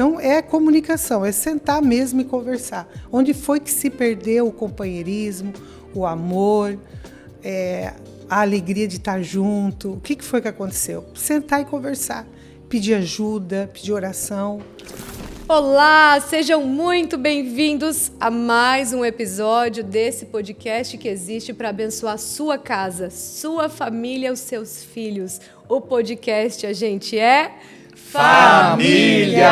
Então, é comunicação, é sentar mesmo e conversar. Onde foi que se perdeu o companheirismo, o amor, a alegria de estar junto? O que foi que aconteceu? Sentar e conversar, pedir ajuda, pedir oração. Olá, sejam muito bem-vindos a mais um episódio desse podcast que existe para abençoar sua casa, sua família, os seus filhos. O podcast, a gente é... Família!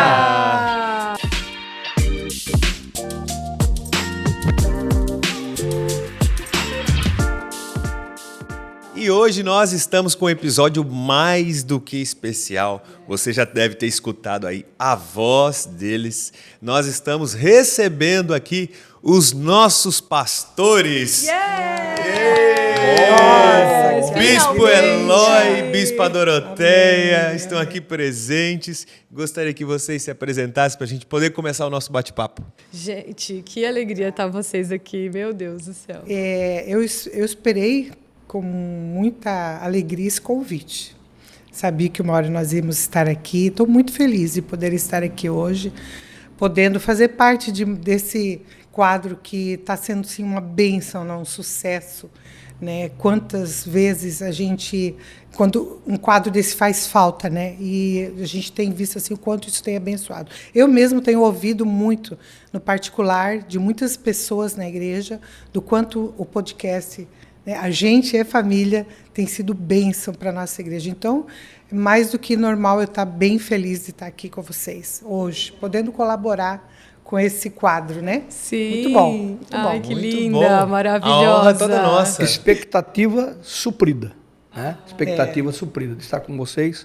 E hoje nós estamos com um episódio mais do que especial. Você já deve ter escutado aí a voz deles. Nós estamos recebendo aqui os nossos pastores. Bispo Eloy, Bispa Doroteia estão aqui presentes. Gostaria que vocês se apresentassem para a gente poder começar o nosso bate-papo. Gente, que alegria estar vocês aqui, meu Deus do céu. Eu esperei com muita alegria esse convite. Sabia que uma hora nós íamos estar aqui. Estou muito feliz de poder estar aqui hoje, podendo fazer parte desse quadro que está sendo sim, uma bênção, um sucesso. Né? Quantas vezes quando um quadro desse faz falta, né? E a gente tem visto assim, o quanto isso tem abençoado. Eu mesmo tenho ouvido muito, no particular, de muitas pessoas na igreja, do quanto o podcast... A gente é família, tem sido bênção para a nossa igreja. Então, mais do que normal, eu estar bem feliz de estar aqui com vocês hoje, podendo colaborar com esse quadro, né? Sim. Muito bom. Muito Ai, bom. que Muito linda, bom. maravilhosa. A honra é toda nossa. Expectativa suprida. Né? Expectativa suprida de estar com vocês.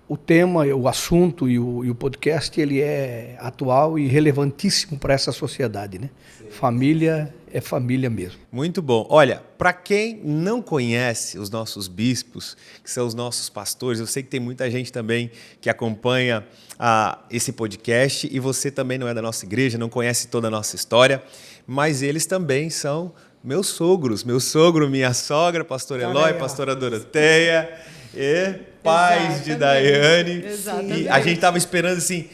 O tema, o assunto e o podcast, ele é atual e relevantíssimo para essa sociedade, né? Família é família mesmo. Muito bom. Olha, para quem não conhece os nossos bispos, que são os nossos pastores, eu sei que tem muita gente também que acompanha esse podcast e você também não é da nossa igreja, não conhece toda a nossa história, mas eles também são meus sogros. Meu sogro, minha sogra, pastor Eloy, pastora Doroteia e pais de Daiane. Exatamente. E a gente estava esperando assim...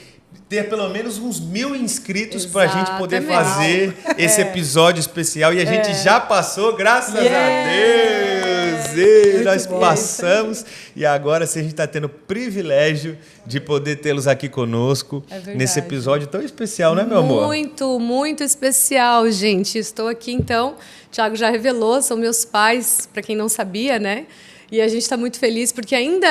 ter pelo menos uns 1000 inscritos para a gente poder fazer esse episódio especial. E a gente já passou, graças a Deus! E nós passamos. E agora sim, a gente está tendo o privilégio de poder tê-los aqui conosco nesse episódio tão especial, né, meu amor? Muito, muito especial, gente. Estou aqui, então. O Thiago já revelou, são meus pais, para quem não sabia, né? E a gente está muito feliz porque ainda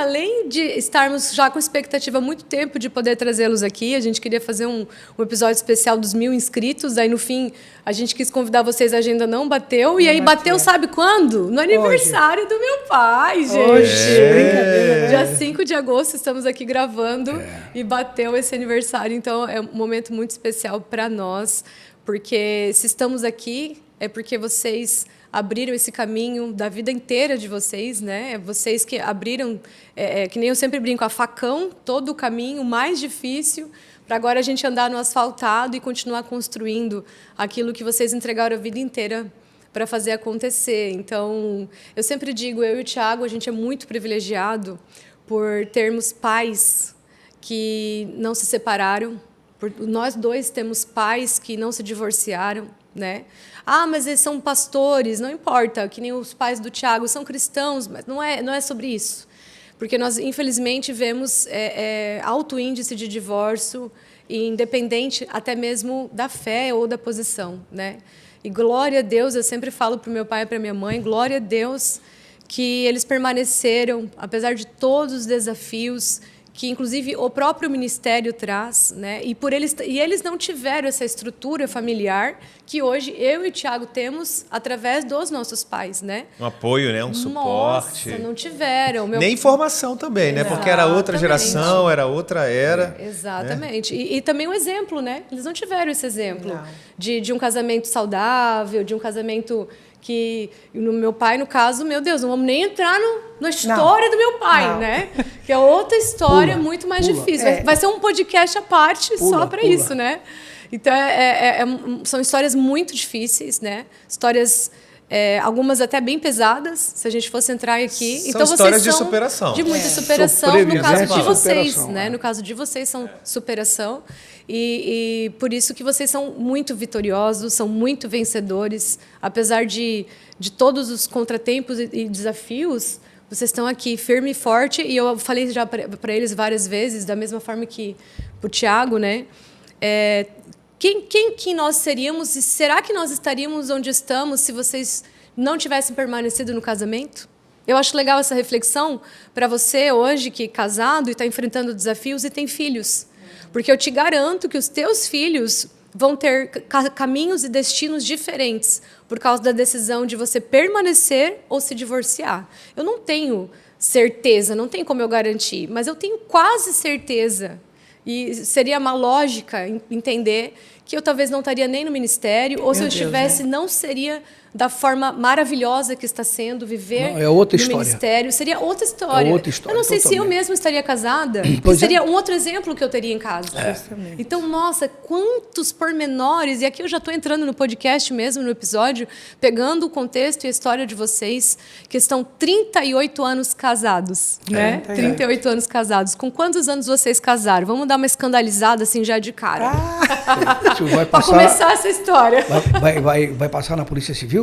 além de estarmos já com expectativa há muito tempo de poder trazê-los aqui, a gente queria fazer um episódio especial dos 1000 inscritos. Aí, no fim, a gente quis convidar vocês, a agenda não bateu. E aí bateu, sabe quando? No aniversário do meu pai, gente. Brincadeira, né? Dia 5 de agosto, estamos aqui gravando e bateu esse aniversário. Então, é um momento muito especial para nós, porque se estamos aqui, é porque vocês... abriram esse caminho da vida inteira de vocês, né? Vocês que abriram, que nem eu sempre brinco, a facão, todo o caminho mais difícil, para agora a gente andar no asfaltado e continuar construindo aquilo que vocês entregaram a vida inteira para fazer acontecer. Então, eu sempre digo, eu e o Thiago, a gente é muito privilegiado por termos pais que não se separaram, nós dois temos pais que não se divorciaram, né? Mas eles são pastores, não importa, que nem os pais do Thiago são cristãos, mas não é sobre isso. Porque nós, infelizmente, vemos alto índice de divórcio, independente até mesmo da fé ou da posição, né? E glória a Deus, eu sempre falo para o meu pai e para a minha mãe, glória a Deus que eles permaneceram, apesar de todos os desafios que inclusive o próprio ministério traz, né? E eles não tiveram essa estrutura familiar que hoje eu e o Thiago temos através dos nossos pais, né? Um apoio, né? Um suporte. Nossa, não tiveram. Nem informação também, né? Porque era outra geração, era outra era. Exatamente. Né? E também um exemplo, né? Eles não tiveram esse exemplo de um casamento saudável, de um casamento que no meu pai, no caso, meu Deus, não vamos nem entrar na história do meu pai, né? Que é outra história muito mais difícil. Vai ser um podcast à parte só para isso, né? Então, são histórias muito difíceis, né? Histórias algumas até bem pesadas, se a gente fosse entrar aqui. São então, histórias vocês de são superação. de muita superação, no caso de vocês, né? No caso de vocês são superação. E por isso que vocês são muito vitoriosos, são muito vencedores, apesar de todos os contratempos e desafios. Vocês estão aqui firme e forte, e eu falei já para eles várias vezes, da mesma forma que para o Tiago, né? Quem que nós seríamos e será que nós estaríamos onde estamos se vocês não tivessem permanecido no casamento? Eu acho legal essa reflexão para você hoje que é casado e está enfrentando desafios e tem filhos. Porque eu te garanto que os teus filhos vão ter caminhos e destinos diferentes por causa da decisão de você permanecer ou se divorciar. Eu não tenho certeza, não tem como eu garantir, mas eu tenho quase certeza. E seria uma lógica entender que eu talvez não estaria nem no ministério, ou se eu estivesse, não seria da forma maravilhosa que está sendo viver no ministério. Seria outra história. Eu não sei se eu mesma estaria casada, seria um outro exemplo que eu teria em casa. Então, nossa, quantos pormenores, e aqui eu já estou entrando no podcast mesmo, no episódio, pegando o contexto e a história de vocês, que estão 38 anos casados, né? 38 anos casados. Com quantos anos vocês casaram? Vamos dar uma escandalizada assim já de cara. Para começar essa história. Vai passar na Polícia Civil?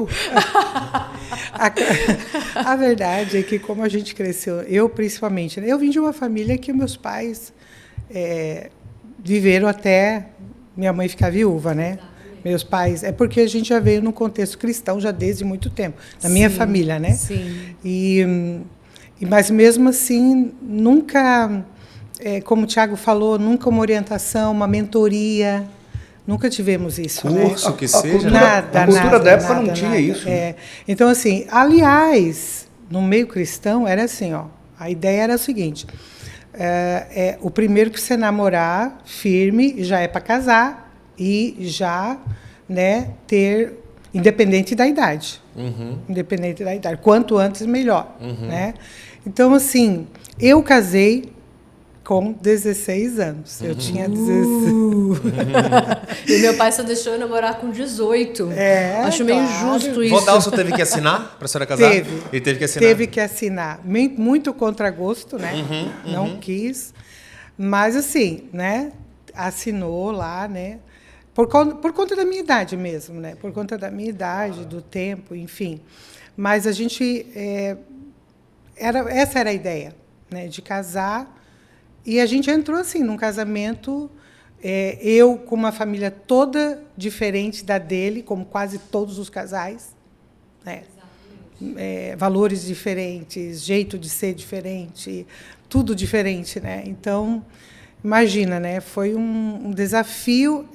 A verdade é que como a gente cresceu, eu principalmente, né, eu vim de uma família que meus pais viveram até minha mãe ficar viúva, né? Meus pais, porque a gente já veio num contexto cristão já desde muito tempo, na minha família, né? Sim. Mas mesmo assim, nunca, como o Tiago falou, nunca uma orientação, uma mentoria. Nunca tivemos isso, curso, né? que seja. Nada, a cultura da época nada, não tinha isso. Então, assim, aliás, no meio cristão era assim, ó. A ideia era o seguinte: o primeiro que você namorar firme já é para casar e já, né, ter, independente da idade. Independente da idade. Quanto antes, melhor. Né? Então, assim, eu casei com 16 anos. Eu tinha 16. E meu pai só deixou eu namorar com 18. Acho meio injusto isso. Vodalso teve que assinar para a senhora casar? Teve. Ele teve que assinar? Teve que assinar. Muito contra gosto, né? Não quis. Mas, assim, né? Assinou lá, né? Por conta da minha idade mesmo, né? Por conta da minha idade, do tempo, enfim. Mas a gente... essa era a ideia, né? De casar. E a gente entrou assim num casamento, eu com uma família toda diferente da dele, como quase todos os casais, né? Valores diferentes, jeito de ser diferente, tudo diferente, né? Então, imagina, né? Foi um desafio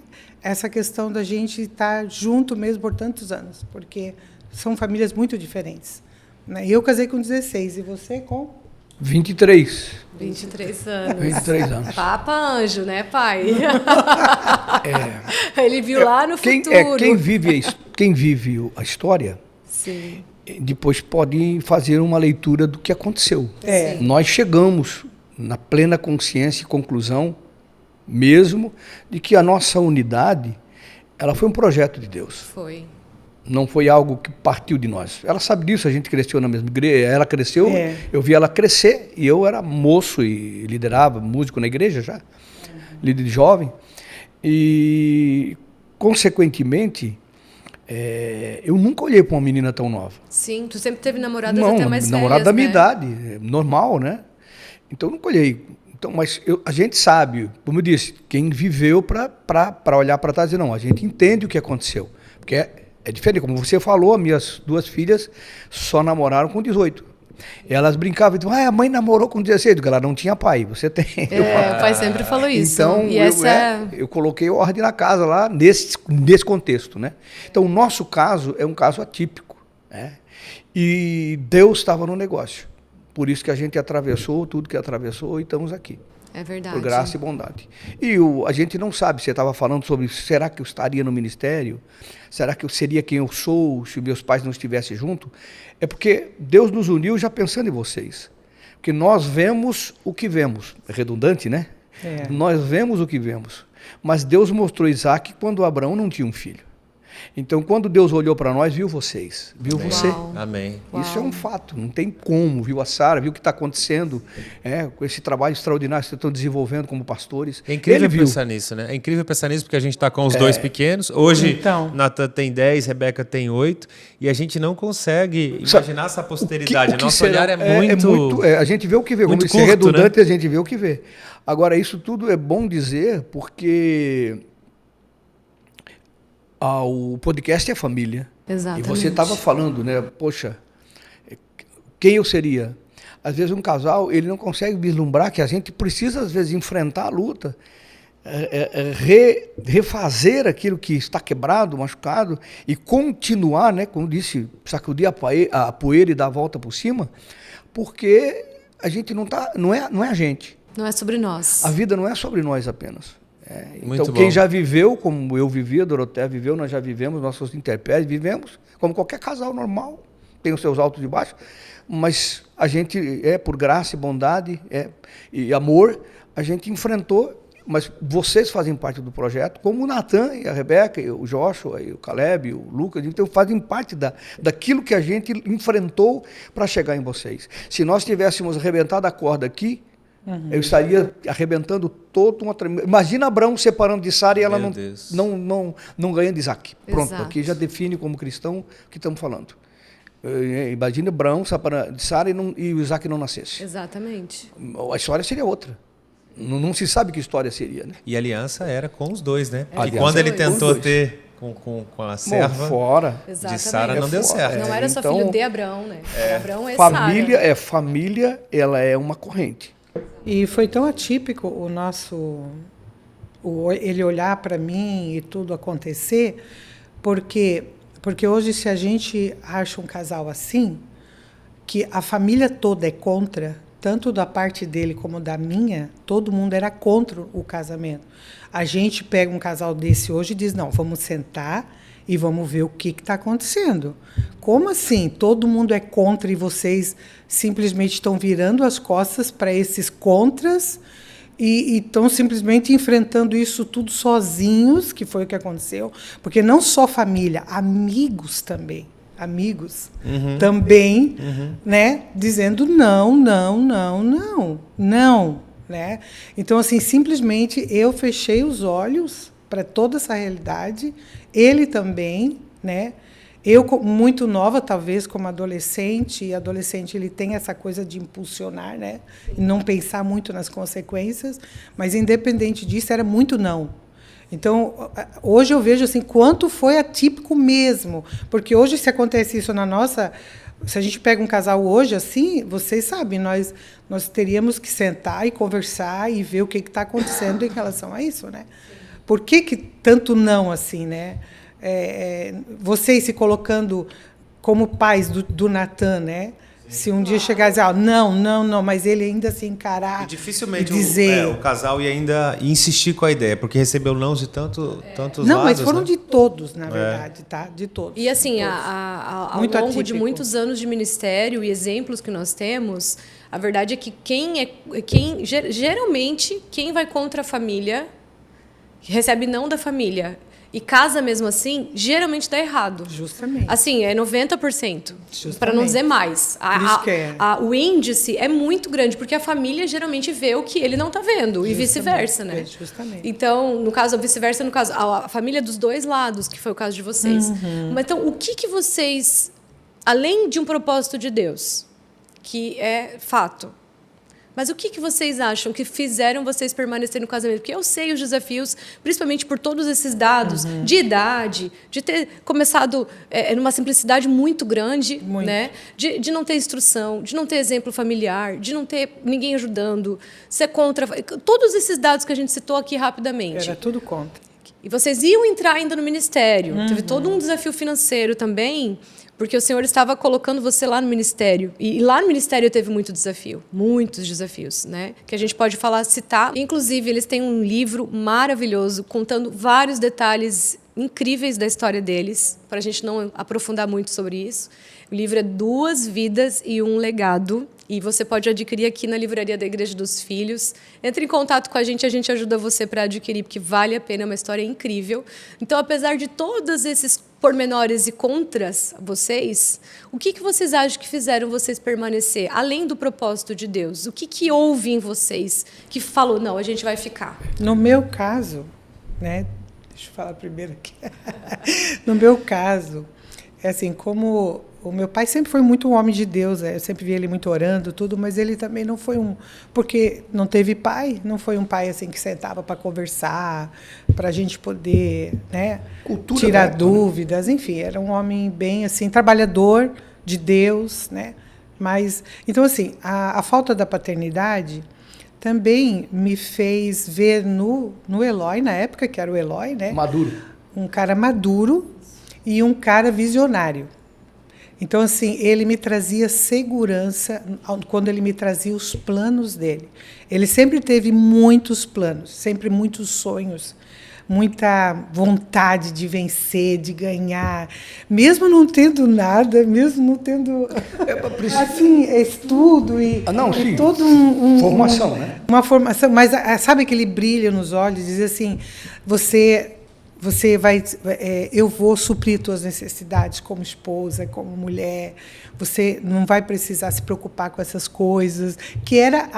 essa questão da gente estar junto mesmo por tantos anos, porque são famílias muito diferentes, né? Eu casei com 16 e você com 23. 23 anos. 23 anos. Papa anjo, né, pai? Ele viu lá no futuro. Quem vive a história, sim, depois pode fazer uma leitura do que aconteceu. Sim. Nós chegamos na plena consciência e conclusão, mesmo, de que a nossa unidade, ela foi um projeto de Deus. Foi. Não foi algo que partiu de nós. Ela sabe disso, a gente cresceu na mesma igreja, ela cresceu, eu vi ela crescer, e eu era moço e liderava, músico na igreja já, líder de jovem, e, consequentemente, eu nunca olhei para uma menina tão nova. Sim, tu sempre teve namoradas até mais velhas, namorada da minha né? idade, normal, né? Então, eu nunca olhei. Então, mas a gente sabe, como eu disse, quem viveu para olhar para trás e dizer, não, a gente entende o que aconteceu, porque é diferente, como você falou, minhas duas filhas só namoraram com 18. Elas brincavam e diziam, a mãe namorou com 16, porque ela não tinha pai, você tem. O pai sempre falou isso. Então, e eu coloquei ordem na casa lá, nesse contexto, né? Então, o nosso caso é um caso atípico, né? E Deus estava no negócio. Por isso que a gente atravessou tudo que atravessou e estamos aqui. É verdade. Por graça e bondade. E a gente não sabe, você estava falando sobre, será que eu estaria no ministério? Será que eu seria quem eu sou se meus pais não estivessem junto? É porque Deus nos uniu já pensando em vocês. Porque nós vemos o que vemos. É redundante, né? Nós vemos o que vemos. Mas Deus mostrou Isaac quando Abraão não tinha um filho. Então, quando Deus olhou para nós, viu vocês, viu Amém. você. Uau. Amém. Isso é um fato, não tem como. Viu a Sara, viu o que está acontecendo, com esse trabalho extraordinário que vocês estão desenvolvendo como pastores. É incrível Ele viu. pensar nisso, né? É incrível pensar nisso porque a gente está com os dois pequenos. Hoje, Então. Natan tem 10, Rebeca tem 8. E a gente não consegue imaginar essa posteridade. Nosso será? olhar é muito... A gente vê o que vê. muito Como isso é curto, redundante, a gente vê o que vê. Agora, isso tudo é bom dizer porque o podcast é família. Exatamente. E você estava falando, né? Poxa, quem eu seria? Às vezes um casal, ele não consegue vislumbrar que a gente precisa, às vezes, enfrentar a luta, refazer aquilo que está quebrado, machucado, e continuar, né? Como disse, sacudir a poeira e dar a volta por cima, porque a gente não é a gente. Não é sobre nós. A vida não é sobre nós apenas. Muito Então, bom. quem já viveu, como eu vivi, a Doroteia viveu, nós já vivemos, nossos intérpretes vivemos, como qualquer casal normal, tem os seus altos e baixos, mas a gente, por graça e bondade e amor, a gente enfrentou, mas vocês fazem parte do projeto, como o Natan e a Rebeca, e o Joshua, e o Caleb, e o Lucas, então fazem parte daquilo que a gente enfrentou para chegar em vocês. Se nós tivéssemos arrebentado a corda aqui, eu estaria arrebentando todo uma... Imagina Abraão separando de Sara e ela não ganhando Isaac. Pronto, Exato. aqui já define como cristão o que estamos falando. Imagina Abraão separando de Sara e o Isaac não nascesse. Exatamente. A história seria outra. Não se sabe que história seria, né? E a aliança era com os dois, né? Aliança E quando ele com os tentou dois. ter com a serva Fora. de Sara, não deu certo. Não era só Então, filho de Abraão, né? Abraão é Família Sara. família, ela é uma corrente. E foi tão atípico ele olhar para mim e tudo acontecer, porque hoje, se a gente acha um casal assim, que a família toda é contra, tanto da parte dele como da minha, todo mundo era contra o casamento. A gente pega um casal desse hoje e diz, não, vamos sentar e vamos ver o que está acontecendo. Como assim? Todo mundo é contra e vocês simplesmente estão virando as costas para esses contras e estão simplesmente enfrentando isso tudo sozinhos, que foi o que aconteceu. Porque não só família, amigos também. Amigos também, né? Dizendo não, né? Então, assim, simplesmente eu fechei os olhos para toda essa realidade. Ele também, né? Eu, muito nova, talvez, como adolescente, e adolescente ele tem essa coisa de impulsionar, né? E não pensar muito nas consequências, mas, independente disso, era muito não. Então, hoje eu vejo assim, quanto foi atípico mesmo, porque hoje, se acontece isso na nossa... Se a gente pega um casal hoje assim, vocês sabem, nós teríamos que sentar e conversar e ver o que está acontecendo em relação a isso, né? Por que tanto não assim, né? Vocês se colocando como pais do Natan, né? Se um dia chegar e dizer, não, mas ele ainda se encarar E dificilmente e dizer... o casal ia ainda insistir com a ideia, porque recebeu nãos de tantos não, lados. mas foram né? de todos, na verdade, tá? De todos. E assim, todos. ao Muito longo de atípico. muitos anos de ministério e exemplos que nós temos, a verdade é que geralmente quem vai contra a família, recebe não da família e casa mesmo assim, geralmente dá errado. Justamente. Assim, é 90%, Justamente. para não dizer mais. Por isso que é. O índice é muito grande, porque a família geralmente vê o que ele não está vendo, e vice-versa, né? Justamente. Então, no caso, vice-versa, a família dos dois lados, que foi o caso de vocês. Mas, então, o que vocês, além de um propósito de Deus, que é fato, mas o que vocês acham que fizeram vocês permanecerem no casamento? Porque eu sei os desafios, principalmente por todos esses dados de idade, de ter começado numa simplicidade muito grande, né? De não ter instrução, de não ter exemplo familiar, de não ter ninguém ajudando, ser contra... Todos esses dados que a gente citou aqui rapidamente. Era tudo contra. E vocês iam entrar ainda no ministério. Teve todo um desafio financeiro também, porque o Senhor estava colocando você lá no ministério. E lá no ministério teve muito desafio, muitos desafios, né? Que a gente pode citar. Inclusive, eles têm um livro maravilhoso, contando vários detalhes incríveis da história deles, para a gente não aprofundar muito sobre isso. O livro é 2 Vidas e um Legado. E você pode adquirir aqui na livraria da Igreja dos Filhos. Entre em contato com a gente ajuda você para adquirir, porque vale a pena, é uma história incrível. Então, apesar de todos esses pormenores e contras vocês, o que vocês acham que fizeram vocês permanecer, além do propósito de Deus? O que houve em vocês que falou, não, a gente vai ficar? No meu caso, né? Deixa eu falar primeiro aqui. No meu caso, é assim, como o meu pai sempre foi muito um homem de Deus, eu sempre vi ele muito orando, tudo, mas ele também não foi porque não teve pai, não foi um pai assim que sentava para conversar, para a gente poder, né, tirar dúvidas, enfim, era um homem bem assim, trabalhador de Deus, né? Mas, então assim, a falta da paternidade também me fez ver no Eloy, na época que era o Eloy, né? Maduro. Um cara maduro e um cara visionário. Então, assim, ele me trazia segurança quando ele me trazia os planos dele. Ele sempre teve muitos planos, sempre muitos sonhos, muita vontade de vencer, de ganhar, mesmo não tendo nada, mesmo não tendo assim, estudo e todo formação, né? Uma formação, mas sabe aquele brilho nos olhos, dizer assim, você vai, eu vou suprir tuas necessidades como esposa, como mulher. Você não vai precisar se preocupar com essas coisas, que era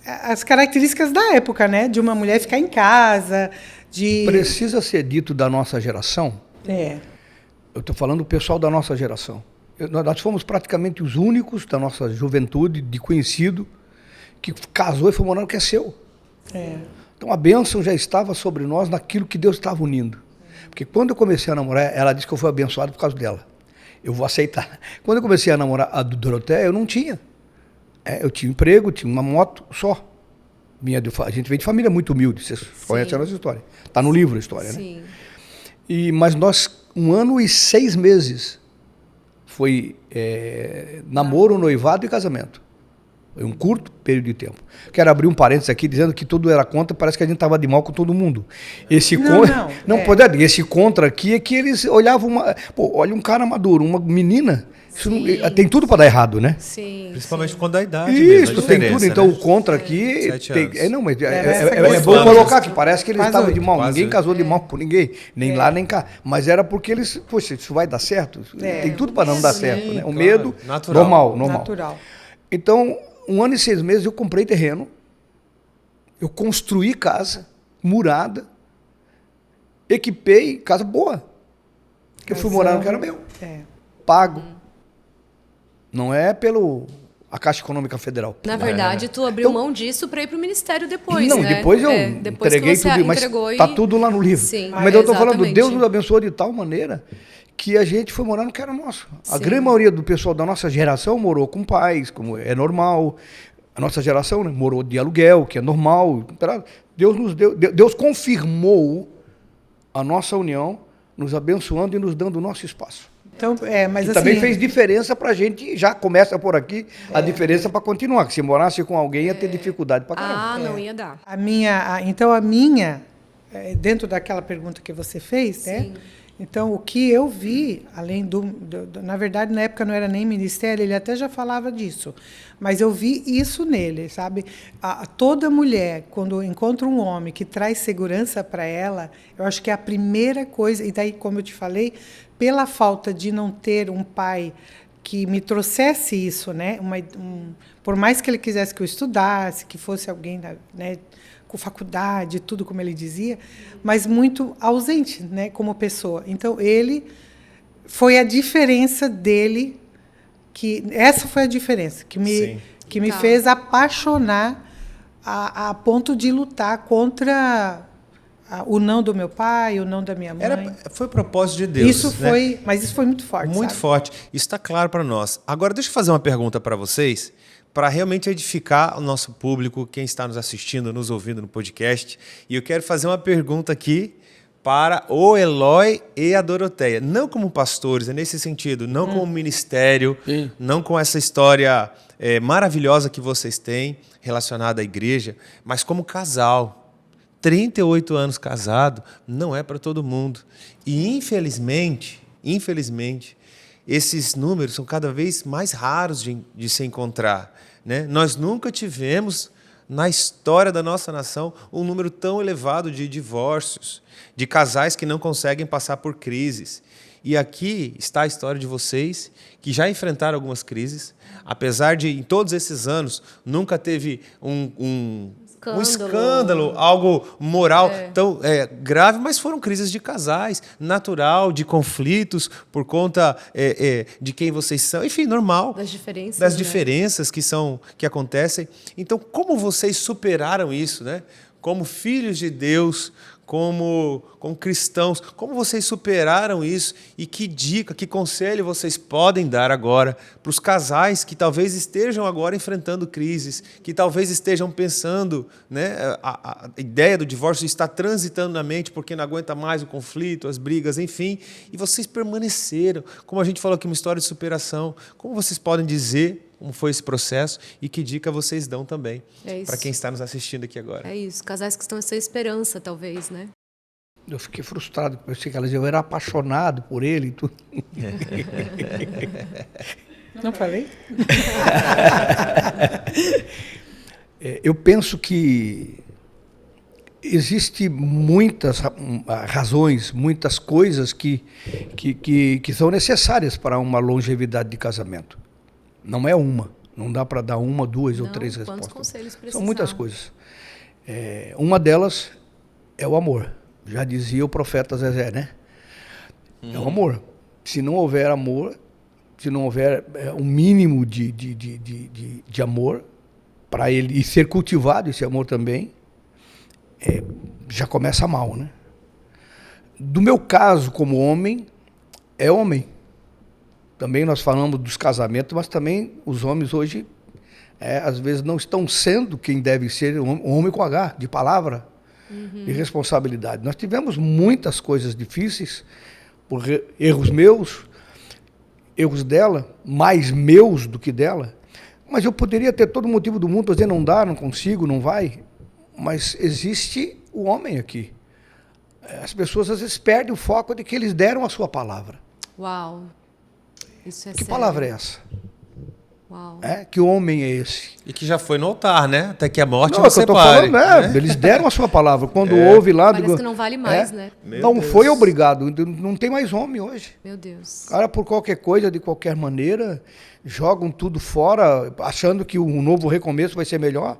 as características da época, né? De uma mulher ficar em casa, de... Precisa ser dito da nossa geração? Eu estou falando do pessoal da nossa geração. Nós fomos praticamente os únicos da nossa juventude, de conhecido, que casou e foi morar no que é seu. Então a bênção já estava sobre nós naquilo que Deus estava unindo. Porque quando eu comecei a namorar, ela disse que eu fui abençoado por causa dela. Eu vou aceitar. Quando eu comecei a namorar a Doroteia, eu não tinha. Eu tinha emprego, tinha uma moto só. A gente veio de família muito humilde, vocês conhecem a nossa história. Está no livro a história, Sim. né? Mas nós, 1 ano e 6 meses, foi namoro, noivado e casamento. Foi um curto período de tempo. Quero abrir um parênteses aqui, dizendo que tudo era contra, parece que a gente estava de mal com todo mundo. Esse esse contra aqui é que eles olhavam, olha um cara maduro, uma menina, isso não, tem tudo para dar errado, né? Sim. Principalmente quando a idade isso, mesmo, tem tudo. Então né? o contra aqui... Mas é bom colocar que parece que eles estavam de mal. Quase Ninguém casou de mal por ninguém, nem lá, nem cá. Mas era porque eles... Poxa, isso vai dar certo? Tem tudo para não dar certo, né? O medo, normal. Então... 1 ano e 6 meses eu comprei terreno, eu construí casa, murada, equipei, casa boa. Eu fui morar no que era meu. Pago. Não é a Caixa Econômica Federal. Na verdade, tu abriu mão disso para ir para o Ministério depois, não, né? Depois eu depois entreguei tudo, mas está tudo lá no livro. Sim, mas eu estou falando, Deus nos abençoou de tal maneira que a gente foi morar no que era nosso. A grande maioria do pessoal da nossa geração morou com pais, como é normal. A nossa geração, né, morou de aluguel, que é normal. Deus confirmou a nossa união, nos abençoando e nos dando o nosso espaço. Então, mas e assim, também fez diferença para a gente, já começa por aqui, a diferença para continuar. Que se morasse com alguém ia ter dificuldade para caramba. Não ia dar. A minha, dentro daquela pergunta que você fez, né? Então, o que eu vi, além na verdade, na época não era nem ministério, ele até já falava disso, mas eu vi isso nele, sabe? Toda mulher, quando encontra um homem que traz segurança para ela, eu acho que é a primeira coisa, e daí, como eu te falei, pela falta de não ter um pai que me trouxesse isso, né? Por mais que ele quisesse que eu estudasse, que fosse alguém, né, com faculdade, tudo como ele dizia, mas muito ausente, né, como pessoa. Então, ele foi a diferença dele, essa foi a diferença que me fez apaixonar a ponto de lutar contra o não do meu pai, o não da minha mãe. Foi o propósito de Deus. Isso foi, né? Mas isso foi muito forte. Muito forte. Isso está claro para nós. Agora, deixa eu fazer uma pergunta para vocês, para realmente edificar o nosso público, quem está nos assistindo, nos ouvindo no podcast. E eu quero fazer uma pergunta aqui para o Eloy e a Doroteia. Não como pastores, é nesse sentido, não como ministério, não com essa história maravilhosa que vocês têm relacionada à igreja, mas como casal. 38 anos casado não é para todo mundo. E, infelizmente, esses números são cada vez mais raros de se encontrar, né? Nós nunca tivemos, na história da nossa nação, um número tão elevado de divórcios, de casais que não conseguem passar por crises. E aqui está a história de vocês, que já enfrentaram algumas crises, apesar de, em todos esses anos, nunca teve um escândalo, algo moral tão grave, mas foram crises de casais, natural, de conflitos, por conta de quem vocês são, enfim, normal. Das diferenças que acontecem. Então, como vocês superaram isso, né? Como filhos de Deus, como cristãos, como vocês superaram isso e que dica, que conselho vocês podem dar agora para os casais que talvez estejam agora enfrentando crises, que talvez estejam pensando, né, a ideia do divórcio está transitando na mente porque não aguenta mais o conflito, as brigas, enfim, e vocês permaneceram, como a gente falou aqui, uma história de superação. Como vocês podem dizer como foi esse processo e que dica vocês dão também para quem está nos assistindo aqui agora? É isso, casais que estão sem esperança, talvez, né? Eu fiquei frustrado, porque eu pensei que eu era apaixonado por ele e tudo. Não falei? Eu penso que existem muitas razões, muitas coisas que são necessárias para uma longevidade de casamento. Não é uma. Não dá para dar uma, duas ou três respostas. Quantos conselhos precisar? São muitas coisas. Uma delas é o amor. Já dizia o profeta Zezé, né? É o amor. Se não houver amor, se não houver um mínimo de amor para ele e ser cultivado esse amor também, já começa mal, né? Do meu caso como homem, é homem. Também nós falamos dos casamentos, mas também os homens hoje, às vezes, não estão sendo quem deve ser, um homem com H, de palavra, de responsabilidade. Nós tivemos muitas coisas difíceis, por erros meus, erros dela, mais meus do que dela, mas eu poderia ter todo o motivo do mundo para dizer não dá, não consigo, não vai, mas existe o homem aqui. As pessoas às vezes perdem o foco de que eles deram a sua palavra. Uau! Isso é que sério. palavra é essa? Uau. Que homem é esse? E que já foi no altar, né? Até que a morte não nos separe. Falando, né? Eles deram a sua palavra. Quando houve lá... Parece que não vale mais, né? Não Deus. Foi obrigado. Não tem mais homem hoje. Meu Deus. Cara, por qualquer coisa, de qualquer maneira, jogam tudo fora, achando que um novo recomeço vai ser melhor.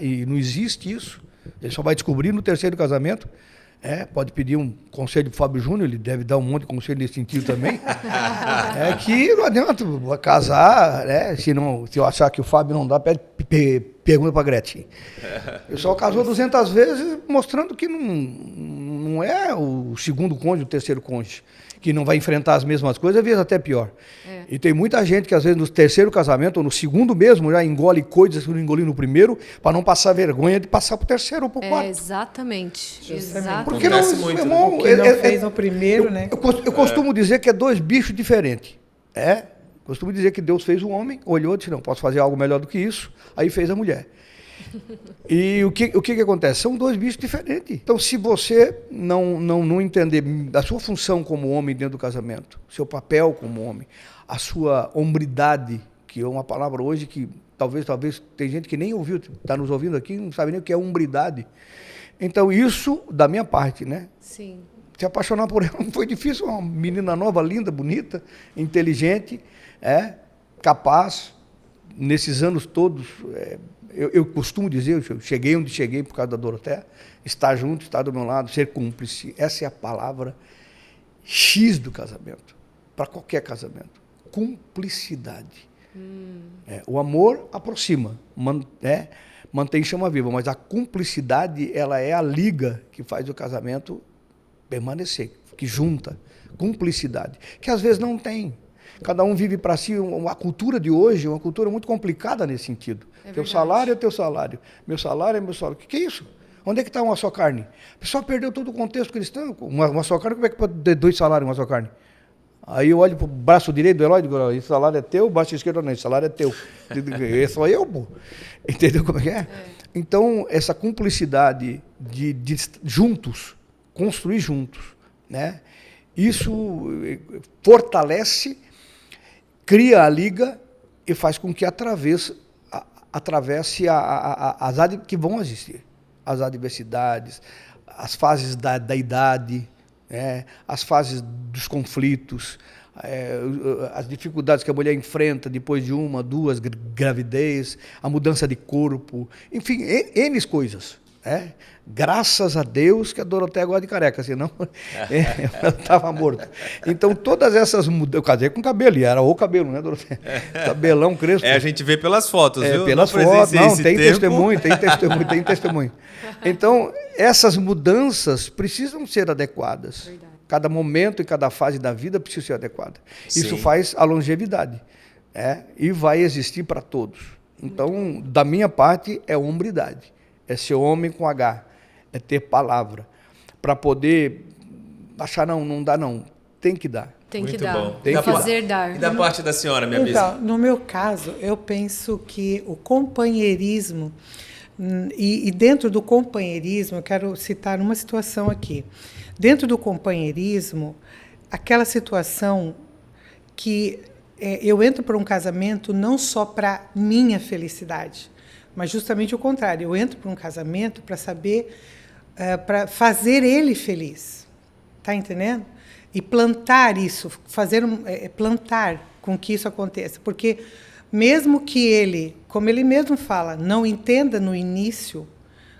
E não existe isso. Ele só vai descobrir no terceiro casamento. Pode pedir um conselho para o Fábio Júnior, ele deve dar um monte de conselho nesse sentido também. Que não adianta casar, né? Se eu achar que o Fábio não dá, pergunta para a Gretchen. O pessoal casou 200 vezes, mostrando que não é o segundo cônjuge, o terceiro cônjuge, que não vai enfrentar as mesmas coisas, às vezes até pior. E tem muita gente que, às vezes, no terceiro casamento, ou no segundo mesmo, já engole coisas que não engoliu no primeiro, para não passar vergonha de passar para o terceiro ou para o quarto. Exatamente. Porque não, muito, irmão, quem não fez no primeiro, né? Eu costumo dizer que é dois bichos diferentes. Costumo dizer que Deus fez o homem, olhou e disse, não, posso fazer algo melhor do que isso, aí fez a mulher. E o que acontece? São dois bichos diferentes. Então, se você não entender a sua função como homem dentro do casamento, seu papel como homem, a sua hombridade, que é uma palavra hoje que talvez tem gente que nem ouviu, está nos ouvindo aqui, não sabe nem o que é hombridade. Então, isso da minha parte, né? Sim. Se apaixonar por ela não foi difícil, uma menina nova, linda, bonita, inteligente, capaz, nesses anos todos... Eu costumo dizer, eu cheguei onde cheguei por causa da Doroteia, estar junto, estar do meu lado, ser cúmplice. Essa é a palavra X do casamento, para qualquer casamento. Cumplicidade. O amor aproxima, mantém chama viva, mas a cumplicidade, ela é a liga que faz o casamento permanecer, que junta. Cumplicidade, que às vezes não tem. Cada um vive para si. A cultura de hoje é uma cultura muito complicada nesse sentido. Teu salário é teu salário. Meu salário é meu salário. O que é isso? Onde é que está uma só carne? O pessoal perdeu todo o contexto cristão. Uma só carne, como é que pode ter dois salários uma só carne? Aí eu olho para o braço direito do Eloy e digo, esse salário é teu, o braço esquerdo não, esse salário é teu. Esse sou eu, pô. Entendeu como é que é? Então, essa cumplicidade de juntos, construir juntos, né? Isso fortalece, cria a liga e faz com que atravesse que vão existir, as adversidades, as fases da idade, as fases dos conflitos, as dificuldades que a mulher enfrenta depois de 1, 2 gravidez, a mudança de corpo, enfim, N coisas. Graças a Deus que a Doroteia gosta de careca, senão ela estava morta. Então, todas essas mudanças. Eu casei com cabelo, e era o cabelo, né, Doroteia? Cabelão crespo. A gente vê pelas fotos, viu? Pelas fotos, não, tem testemunho. Então, essas mudanças precisam ser adequadas. Verdade. Cada momento e cada fase da vida precisa ser adequada. Sim. Isso faz a longevidade. E vai existir para todos. Então, da minha parte, é hombridade. É ser homem com H. É ter palavra. Para poder achar, não dá não. Tem que dar. Tem que Muito dar. Bom. Tem que fazer dar. E da parte da senhora, minha então, bispa? No meu caso, eu penso que o companheirismo, e dentro do companheirismo, eu quero citar uma situação aqui. Dentro do companheirismo, aquela situação que eu entro para um casamento não só para minha felicidade, mas justamente o contrário. Eu entro para um casamento para saber, para fazer ele feliz. Está entendendo? E plantar isso, plantar com que isso aconteça. Porque mesmo que ele, como ele mesmo fala, não entenda no início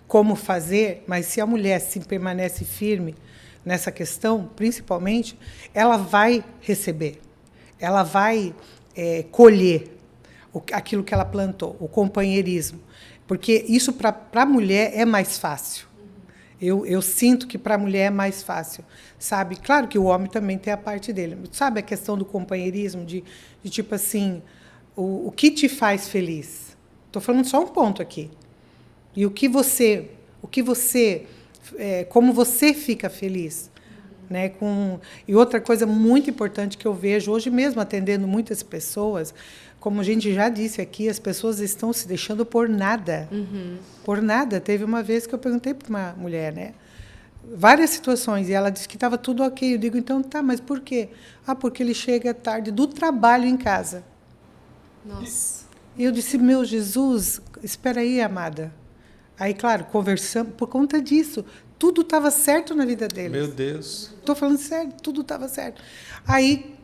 como fazer, mas se a mulher se permanece firme nessa questão, principalmente, ela vai receber, ela vai colher aquilo que ela plantou, o companheirismo. Porque isso, para a mulher, é mais fácil. Eu sinto que para a mulher é mais fácil, sabe? Claro que o homem também tem a parte dele. Sabe a questão do companheirismo, de tipo assim, o que te faz feliz? Estou falando só um ponto aqui. E como você fica feliz, né? E outra coisa muito importante que eu vejo hoje mesmo, atendendo muitas pessoas, como a gente já disse aqui, as pessoas estão se deixando por nada. Uhum. Por nada. Teve uma vez que eu perguntei para uma mulher, né? Várias situações, e ela disse que estava tudo ok. Eu digo, então tá, mas por quê? Porque ele chega tarde do trabalho em casa. Nossa. E eu disse, meu Jesus, espera aí, amada. Aí, claro, conversamos por conta disso. Tudo estava certo na vida deles. Meu Deus. Estou falando sério, tudo estava certo. Aí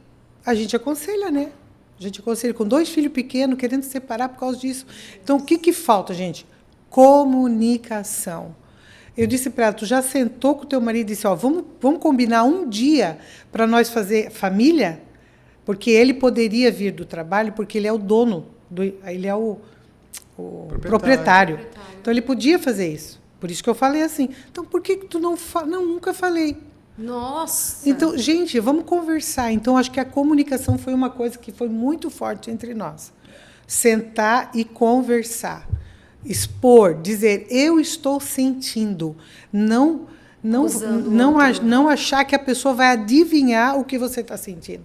a gente aconselha, né? A gente aconselha com 2 filhos pequenos, querendo se separar por causa disso. Então, o que falta, gente? Comunicação. Eu disse para ela, tu já sentou com o teu marido e disse, vamos combinar um dia para nós fazer família? Porque ele poderia vir do trabalho, porque ele é o dono, ele é o proprietário. Então, ele podia fazer isso. Por isso que eu falei assim. Então, por que tu não fala? Não, nunca falei. Nossa! Então, gente, vamos conversar. Então, acho que a comunicação foi uma coisa que foi muito forte entre nós. Sentar e conversar. Expor, dizer, eu estou sentindo. Não achar que a pessoa vai adivinhar o que você está sentindo.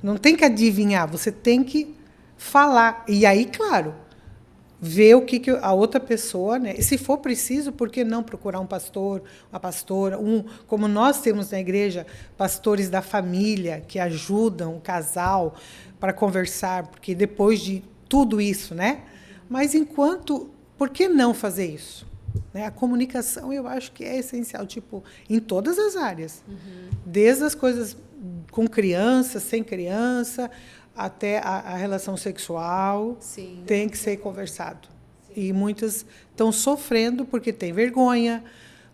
Não tem que adivinhar, você tem que falar. E aí, claro, ver o que a outra pessoa, né? E se for preciso, por que não procurar um pastor, uma pastora, como nós temos na igreja, pastores da família que ajudam o casal para conversar, porque depois de tudo isso, né? Mas por que não fazer isso? Né? A comunicação, eu acho que é essencial, tipo, em todas as áreas. Uhum. Desde as coisas com criança, sem criança, até a relação sexual. Sim. Tem que ser conversado. Sim. E muitas estão sofrendo porque têm vergonha,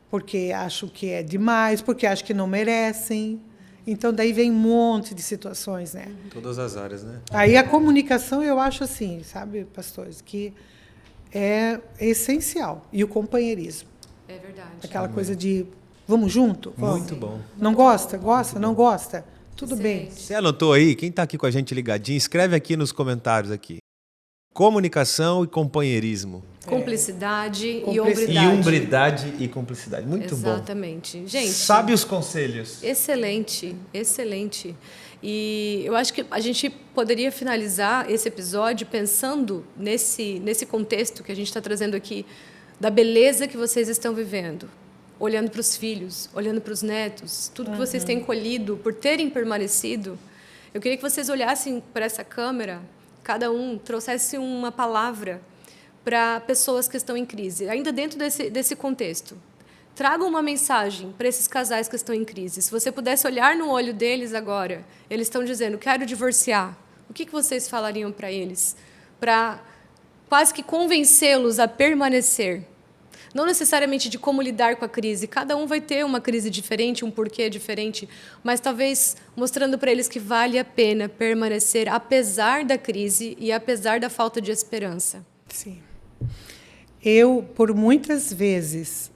porque acham que é demais, porque acham que não merecem. Então, daí vem um monte de situações, né? Todas as áreas, né? Aí a comunicação, eu acho assim, sabe, pastores, que é essencial. E o companheirismo. É verdade. Aquela coisa de, vamos junto? Vamos. Muito bom. Não gosta? Gosta? Não gosta? Tudo bem. Você anotou aí? Quem está aqui com a gente ligadinho, escreve aqui nos comentários aqui. Comunicação e companheirismo. Cumplicidade e hombridade. E hombridade e cumplicidade. Muito bom. Exatamente. Gente, sabe os conselhos. Excelente, excelente. E eu acho que a gente poderia finalizar esse episódio pensando nesse contexto que a gente está trazendo aqui, da beleza que vocês estão vivendo. olhando para os filhos, olhando para os netos, tudo que vocês têm colhido por terem permanecido, eu queria que vocês olhassem para essa câmera, cada um trouxesse uma palavra para pessoas que estão em crise, ainda dentro desse contexto. Tragam uma mensagem para esses casais que estão em crise. Se você pudesse olhar no olho deles agora, eles estão dizendo, quero divorciar. O que vocês falariam para eles? Para quase que convencê-los a permanecer. Não necessariamente de como lidar com a crise. Cada um vai ter uma crise diferente, um porquê diferente, mas talvez mostrando para eles que vale a pena permanecer apesar da crise e apesar da falta de esperança. Sim. Eu, por muitas vezes,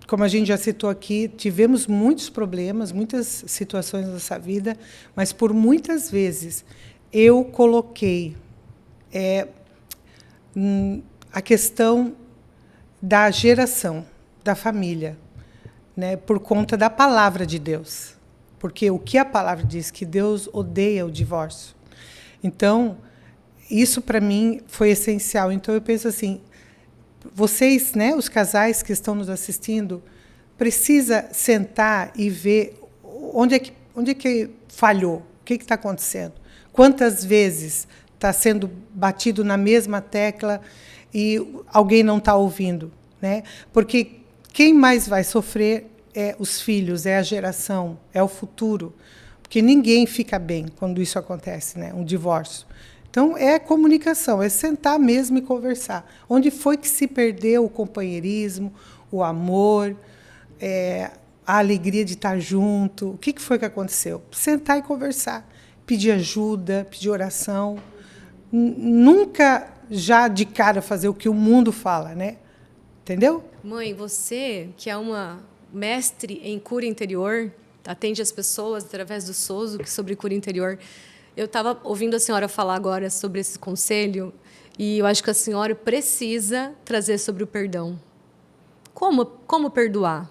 como a gente já citou aqui, tivemos muitos problemas, muitas situações na nossa vida, mas por muitas vezes eu coloquei a questão da geração, da família, né, por conta da palavra de Deus. Porque o que a palavra diz? Que Deus odeia o divórcio. Então, isso para mim foi essencial. Então, eu penso assim, vocês, né, os casais que estão nos assistindo, precisa sentar e ver onde é que falhou, o que está acontecendo, quantas vezes está sendo batido na mesma tecla e alguém não está ouvindo, né? Porque quem mais vai sofrer é os filhos, é a geração, é o futuro, porque ninguém fica bem quando isso acontece, né? Um divórcio. Então, é comunicação, é sentar mesmo e conversar. Onde foi que se perdeu o companheirismo, o amor, a alegria de estar junto? O que foi que aconteceu? Sentar e conversar, pedir ajuda, pedir oração. Nunca já de cara fazer o que o mundo fala, né? Entendeu? Mãe, você, que é uma mestre em cura interior, atende as pessoas através do SOSO sobre cura interior. Eu estava ouvindo a senhora falar agora sobre esse conselho e eu acho que a senhora precisa trazer sobre o perdão. Como perdoar?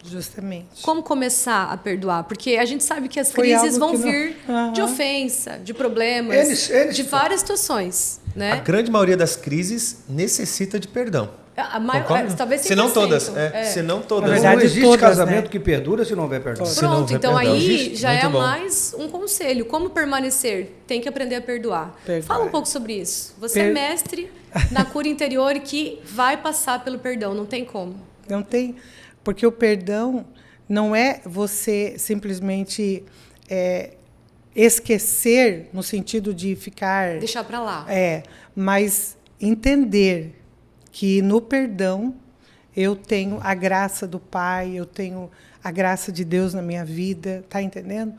Justamente. Como começar a perdoar? Porque a gente sabe que as crises vão vir de ofensa, de problemas, de várias situações. Né? A grande maioria das crises necessita de perdão. Talvez 100%. Se não todas. Se não todas. Na verdade, não existe todas, casamento, né, que perdura se não houver perdão. Pronto, então aí já é mais um conselho. Como permanecer? Tem que aprender a perdoar. Fala um pouco sobre isso. Você é mestre na cura interior que vai passar pelo perdão. Não tem como. Não tem, porque o perdão não é você simplesmente esquecer no sentido de ficar... Deixar para lá. Mas entender que no perdão eu tenho a graça do Pai, eu tenho a graça de Deus na minha vida, tá entendendo?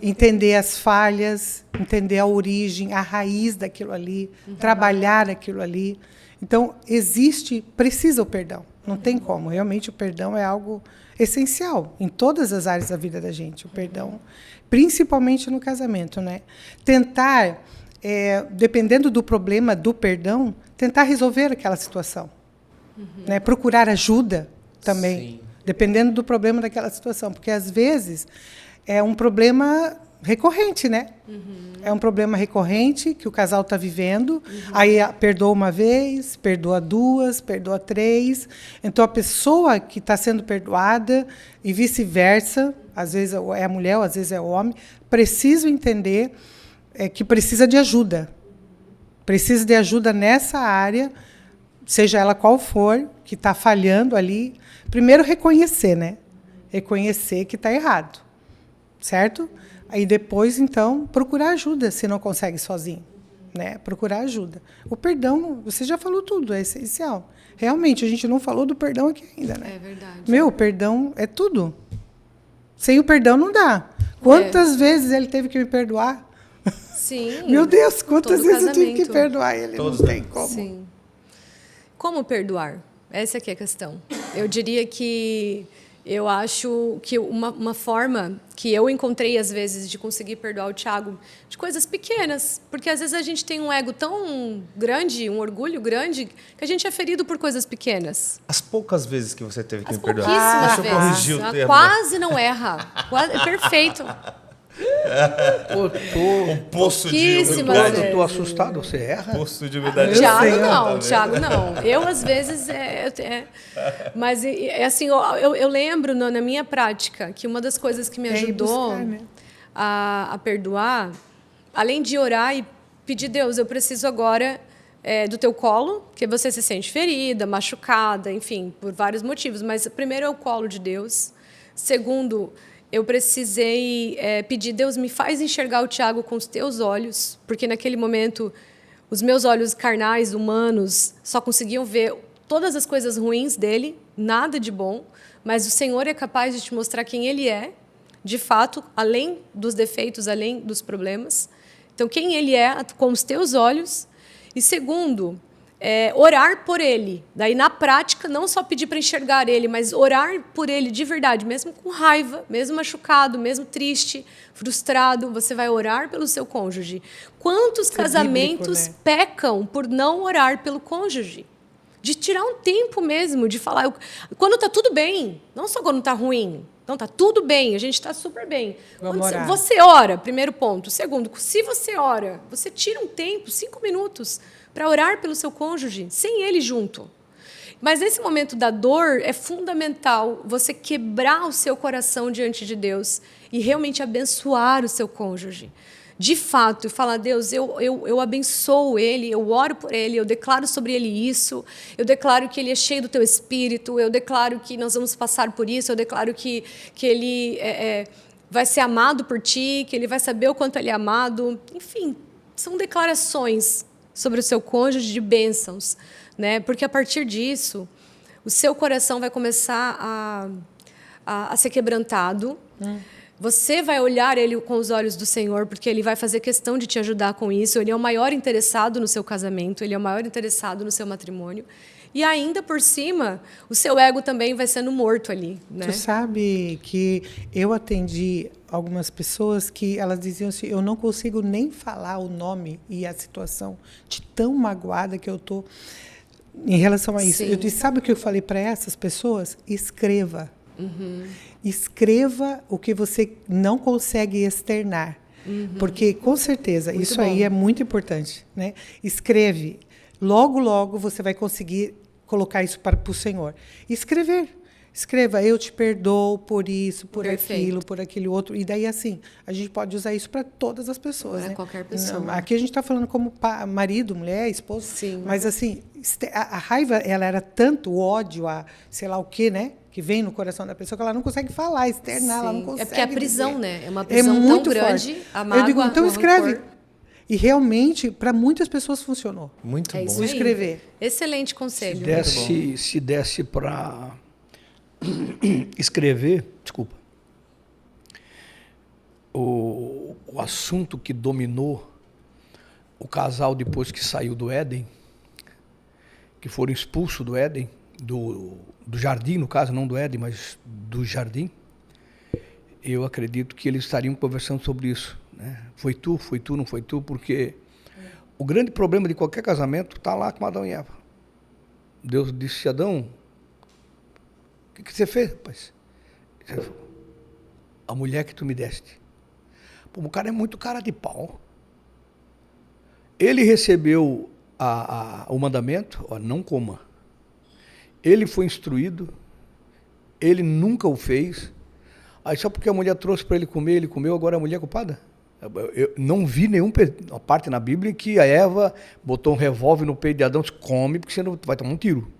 Entender as falhas, entender a origem, a raiz daquilo ali, trabalhar aquilo ali. Então, precisa o perdão, não tem como. Realmente o perdão é algo essencial em todas as áreas da vida da gente, o perdão, principalmente no casamento, né? Tentar, dependendo do problema do perdão, tentar resolver aquela situação, né? Procurar ajuda também, sim, dependendo do problema daquela situação, porque às vezes é um problema recorrente, né? É um problema recorrente que o casal está vivendo, aí perdoa uma vez, perdoa duas, perdoa três, então a pessoa que está sendo perdoada e vice-versa, às vezes é a mulher, às vezes é o homem, precisa entender que precisa de ajuda. Precisa de ajuda nessa área, seja ela qual for, que está falhando ali. Primeiro, reconhecer, né? Reconhecer que está errado, certo? Aí depois, então, procurar ajuda, se não consegue sozinho, né? Procurar ajuda. O perdão, você já falou tudo, é essencial. Realmente, a gente não falou do perdão aqui ainda, né? É verdade. O perdão é tudo. Sem o perdão não dá. Quantas vezes ele teve que me perdoar? Sim. Meu Deus, quantas vezes eu tive que perdoar ele? Todos, não tem como. Sim. Como perdoar? Essa aqui é a questão. Eu diria que eu acho que uma forma que eu encontrei, às vezes, de conseguir perdoar o Thiago de coisas pequenas, porque às vezes a gente tem um ego tão grande, um orgulho grande, que a gente é ferido por coisas pequenas. As poucas vezes que você teve que me perdoar. perdoar. Pouquíssimas vezes. Quase não erra. Quase, perfeito. Um poço de Pouquíssimas humildade. vezes. Eu tô assustado, você erra? Poço de humildade. Thiago não. Eu, às vezes, mas é assim, eu lembro na minha prática que uma das coisas que me ir ajudou buscar, né? a perdoar, além de orar e pedir, Deus, eu preciso agora do teu colo, porque você se sente ferida, machucada, enfim, por vários motivos. Mas primeiro é o colo de Deus. Segundo, eu precisei pedir, Deus, me faz enxergar o Thiago com os teus olhos, porque naquele momento os meus olhos carnais, humanos, só conseguiam ver todas as coisas ruins dele, nada de bom, mas o Senhor é capaz de te mostrar quem Ele é, de fato, além dos defeitos, além dos problemas. Então, quem Ele é com os teus olhos. E segundo, orar por Ele. Daí, na prática, não só pedir para enxergar Ele, mas orar por Ele de verdade, mesmo com raiva, mesmo machucado, mesmo triste, frustrado, você vai orar pelo seu cônjuge. Quantos casamentos bíblico, né? pecam por não orar pelo cônjuge? De tirar um tempo mesmo, de falar... Quando está tudo bem, não só quando está ruim. Não, está tudo bem, a gente está super bem. Vamos Quando orar. você ora, primeiro ponto. Segundo, se você ora, você tira um tempo, 5 minutos, para orar pelo seu cônjuge, sem ele junto. Mas nesse momento da dor, é fundamental você quebrar o seu coração diante de Deus e realmente abençoar o seu cônjuge. De fato, e falar, Deus, eu abençoo ele, eu oro por ele, eu declaro sobre ele isso, eu declaro que ele é cheio do teu espírito, eu declaro que nós vamos passar por isso, eu declaro que ele vai ser amado por ti, que ele vai saber o quanto ele é amado. Enfim, são declarações sobre o seu cônjuge de bênçãos, né? Porque a partir disso, o seu coração vai começar a ser quebrantado. Você vai olhar ele com os olhos do Senhor, porque ele vai fazer questão de te ajudar com isso. Ele é o maior interessado no seu casamento, ele é o maior interessado no seu matrimônio. E ainda por cima, o seu ego também vai sendo morto ali, né? Tu sabe que eu atendi algumas pessoas que elas diziam assim, eu não consigo nem falar o nome e a situação de tão magoada que eu tô em relação a isso. Sim. Eu disse, sabe o que eu falei para essas pessoas? Escreva. Escreva o que você não consegue externar. Porque, com certeza, Muito isso bom. aí é muito importante, né? Escreve. Logo, logo, você vai conseguir colocar isso para o Senhor. Escrever. Escreva, eu te perdoo por isso, por Perfeito. aquilo, por aquele outro. E daí, assim, a gente pode usar isso para todas as pessoas, né? Qualquer pessoa. Não, aqui a gente está falando como marido, mulher, esposo. Sim. Mas, assim, a raiva, ela era tanto, o ódio, a sei lá o quê, né? Que vem no coração da pessoa que ela não consegue falar, externar, ela não Sim. consegue É porque é a prisão, dizer. né? É uma prisão muito tão grande, forte. a mágoa, Eu digo, então o escreve. rancor. E realmente, para muitas pessoas funcionou. Muito É bom. isso O aí. escrever. Excelente conselho. Se desse para escrever, desculpa, o assunto que dominou o casal depois que saiu do Éden, que foram expulsos do Éden, do jardim, no caso, não do Éden, mas do jardim, eu acredito que eles estariam conversando sobre isso, né? Foi tu, não foi tu, porque o grande problema de qualquer casamento está lá com Adão e Eva. Deus disse a Adão, o que você fez, rapaz? Ele falou, a mulher que tu me deste. Pô, o cara é muito cara de pau. Ele recebeu o mandamento, ó, não coma. Ele foi instruído, ele nunca o fez. Aí só porque a mulher trouxe para ele comer, ele comeu, agora a mulher é culpada? Eu não vi nenhuma parte na Bíblia em que a Eva botou um revólver no peito de Adão e disse, come, porque senão vai tomar um tiro.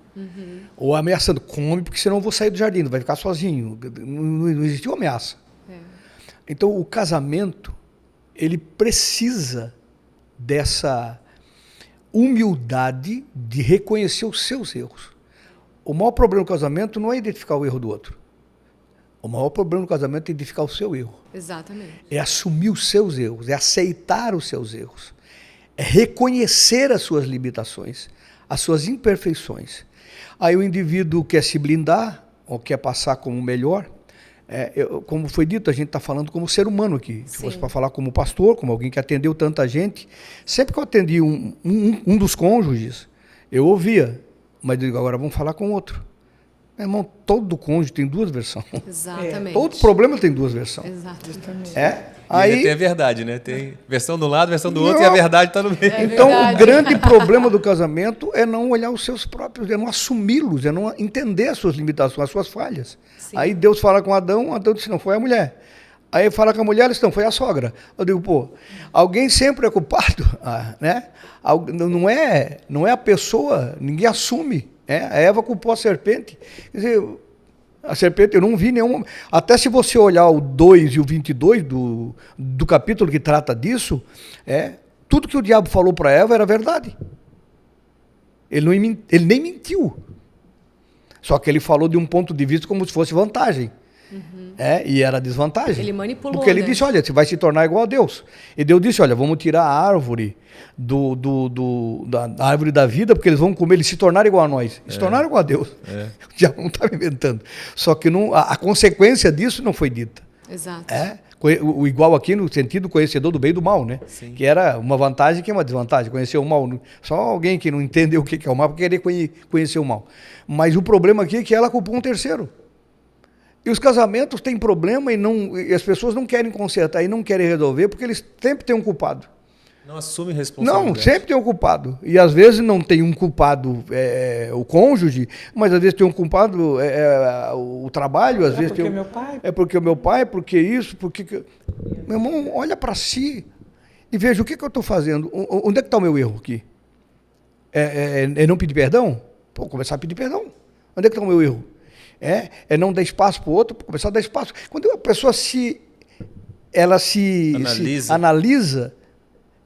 Ou ameaçando, come, porque senão eu vou sair do jardim, vai ficar sozinho. Não existiu ameaça. Então, o casamento, ele precisa dessa humildade de reconhecer os seus erros. O maior problema do casamento não é identificar o erro do outro. O maior problema do casamento é identificar o seu erro. Exatamente. É assumir os seus erros, é aceitar os seus erros, é reconhecer as suas limitações, as suas imperfeições. Aí o indivíduo quer se blindar, ou quer passar como melhor. Como foi dito, a gente está falando como ser humano aqui. Se fosse para falar como pastor, como alguém que atendeu tanta gente, sempre que eu atendi um dos cônjuges, eu ouvia, mas digo, agora vamos falar com outro. Meu irmão, todo cônjuge tem duas versões. Exatamente. Todo problema tem duas versões. Exatamente. Aí tem a verdade, né? Tem versão de um lado, versão do outro, e a verdade está no meio. Então, verdade. o grande problema do casamento é não olhar os seus próprios, é não assumi-los, é não entender as suas limitações, as suas falhas. Sim. Aí Deus fala com Adão disse, não, foi a mulher. Aí fala com a mulher, disse, não, foi a sogra. Eu digo, pô, alguém sempre é culpado, né? Não é a pessoa, ninguém assume. A Eva culpou a serpente. Quer dizer, a serpente, eu não vi nenhum... Até se você olhar o 2 e o 22 do capítulo que trata disso, tudo que o diabo falou para Eva era verdade. Ele nem mentiu. Só que ele falou de um ponto de vista como se fosse vantagem. E era desvantagem. Ele manipulou, porque ele né? disse, olha, você vai se tornar igual a Deus. E Deus disse, olha, vamos tirar a árvore da árvore da vida, porque eles vão comer, eles se tornaram igual a nós. Se tornaram igual a Deus. O diabo não estava inventando. Só que a consequência disso não foi dita. Exato. O igual aqui no sentido conhecedor do bem e do mal, né? Sim. Que era uma vantagem que é uma desvantagem. Conhecer o mal. Só alguém que não entendeu o que é o mal para querer conhecer o mal. Mas o problema aqui é que ela culpou um terceiro. E os casamentos têm problema e as pessoas não querem consertar e não querem resolver porque eles sempre têm um culpado. Não assume responsabilidade. Não, sempre tem um culpado. E às vezes não tem um culpado o cônjuge, mas às vezes tem um culpado o trabalho. Às vezes porque meu pai. É porque o meu pai, porque isso, porque... Meu irmão, olha para si e veja o que eu estou fazendo. Onde é que está o meu erro aqui? É não pedir perdão? Pô, começar a pedir perdão. Onde é que está o meu erro? É não dar espaço para o outro, começar a dar espaço. Quando a pessoa se analisa,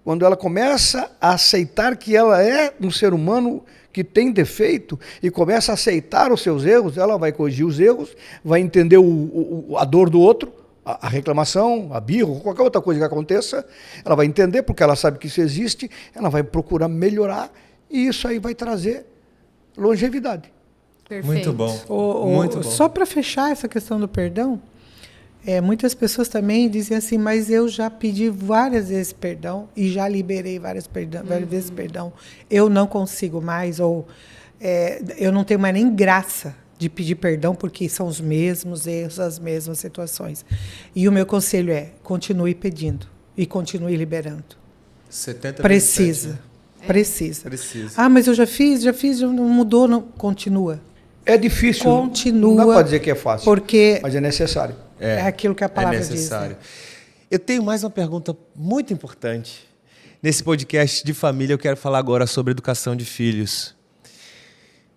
quando ela começa a aceitar que ela é um ser humano que tem defeito e começa a aceitar os seus erros, ela vai corrigir os erros, vai entender a dor do outro, a reclamação, a birra, qualquer outra coisa que aconteça, ela vai entender porque ela sabe que isso existe, ela vai procurar melhorar e isso aí vai trazer longevidade. Muito bom. Muito bom. Só para fechar essa questão do perdão, muitas pessoas também dizem assim, mas eu já pedi várias vezes perdão e já liberei várias vezes perdão. Eu não consigo mais, ou eu não tenho mais nem graça de pedir perdão porque são os mesmos erros, as mesmas situações. E o meu conselho continue pedindo e continue liberando. 70 Precisa. 27, né? Precisa. Ah, mas eu já fiz, não mudou, não. Continua. É difícil. Continua. Não dá para dizer que é fácil. Mas é necessário. É aquilo que a palavra diz. Necessário. Eu tenho mais uma pergunta muito importante. Nesse podcast de família, eu quero falar agora sobre educação de filhos.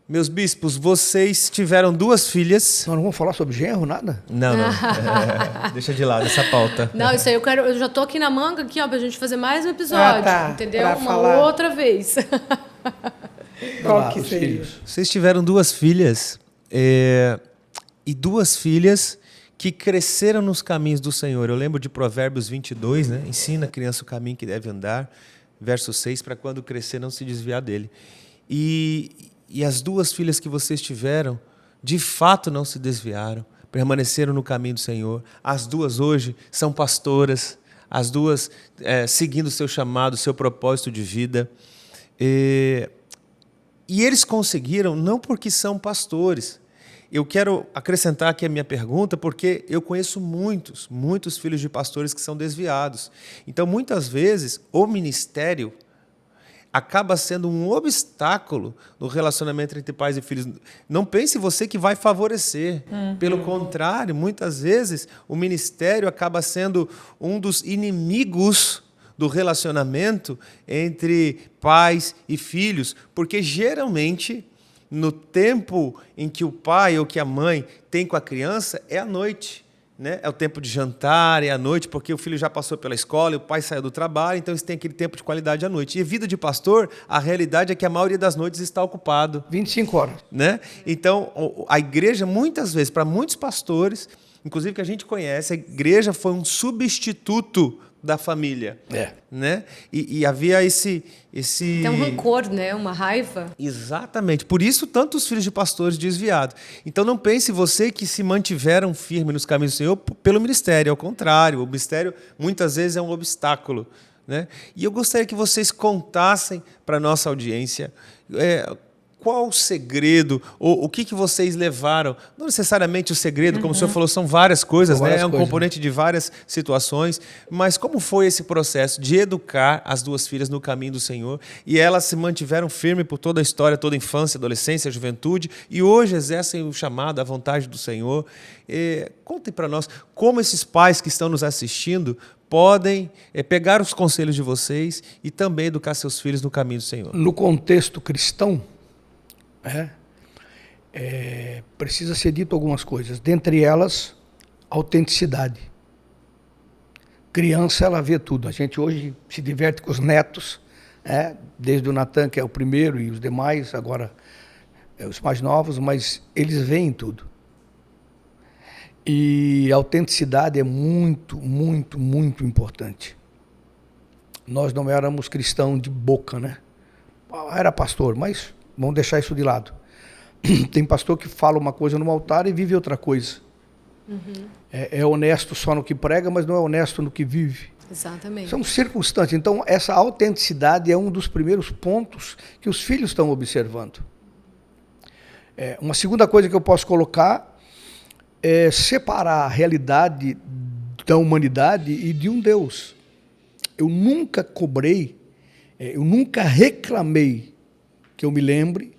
Meus bispos, vocês tiveram 2 filhas. Nós não vamos falar sobre genro, nada? Não. Deixa de lado essa pauta. Não, isso aí eu já tô aqui na manga aqui, ó, pra gente fazer mais um episódio, entendeu? Pra Uma falar. outra vez. Qual que seria? Vocês tiveram 2 filhas e 2 filhas que cresceram nos caminhos do Senhor. Eu lembro de Provérbios 22, né? Ensina a criança o caminho que deve andar, verso 6, para quando crescer não se desviar dele. E as 2 filhas que vocês tiveram, de fato não se desviaram, permaneceram no caminho do Senhor. As 2 hoje são pastoras, as 2 seguindo o seu chamado, o seu propósito de vida. E eles conseguiram não porque são pastores. Eu quero acrescentar aqui a minha pergunta porque eu conheço muitos filhos de pastores que são desviados. Então, muitas vezes, o ministério acaba sendo um obstáculo no relacionamento entre pais e filhos. Não pense você que vai favorecer. Pelo contrário, muitas vezes, o ministério acaba sendo um dos inimigos do relacionamento entre pais e filhos, porque geralmente no tempo em que o pai ou que a mãe tem com a criança é à noite, né? É o tempo de jantar, é à noite, porque o filho já passou pela escola, e o pai saiu do trabalho, então eles têm aquele tempo de qualidade à noite. E a vida de pastor, a realidade é que a maioria das noites está ocupado. 25 horas. Né? Então, a igreja, muitas vezes, para muitos pastores, inclusive que a gente conhece, a igreja foi um substituto da família. Né? E havia esse... Tem um rancor, né? Uma raiva. Exatamente. Por isso, tantos filhos de pastores desviados. Então, não pense você que se mantiveram firmes nos caminhos do Senhor pelo ministério. Ao contrário, o ministério, muitas vezes, é um obstáculo. Né? E eu gostaria que vocês contassem para a nossa audiência qual o segredo, ou o que vocês levaram? Não necessariamente o segredo, como o senhor falou, são várias coisas, né? É um componente de várias situações, mas como foi esse processo de educar as duas filhas no caminho do Senhor, e elas se mantiveram firmes por toda a história, toda a infância, adolescência, juventude, e hoje exercem o chamado, a vontade do Senhor. Contem para nós como esses pais que estão nos assistindo podem pegar os conselhos de vocês e também educar seus filhos no caminho do Senhor. No contexto cristão, precisa ser dito algumas coisas, dentre elas, autenticidade. Criança, ela vê tudo. A gente hoje se diverte com os netos, desde o Natan, que é o primeiro, e os demais, agora os mais novos, mas eles veem tudo. E a autenticidade é muito, muito, muito importante. Nós não éramos cristãos de boca, né? Era pastor, mas vamos deixar isso de lado. Tem pastor que fala uma coisa no altar e vive outra coisa. Uhum. É honesto só no que prega, mas não é honesto no que vive. Exatamente. São circunstâncias. Então, essa autenticidade é um dos primeiros pontos que os filhos estão observando. Uma segunda coisa que eu posso colocar é separar a realidade da humanidade e de um Deus. Eu nunca cobrei, eu nunca reclamei que eu me lembre,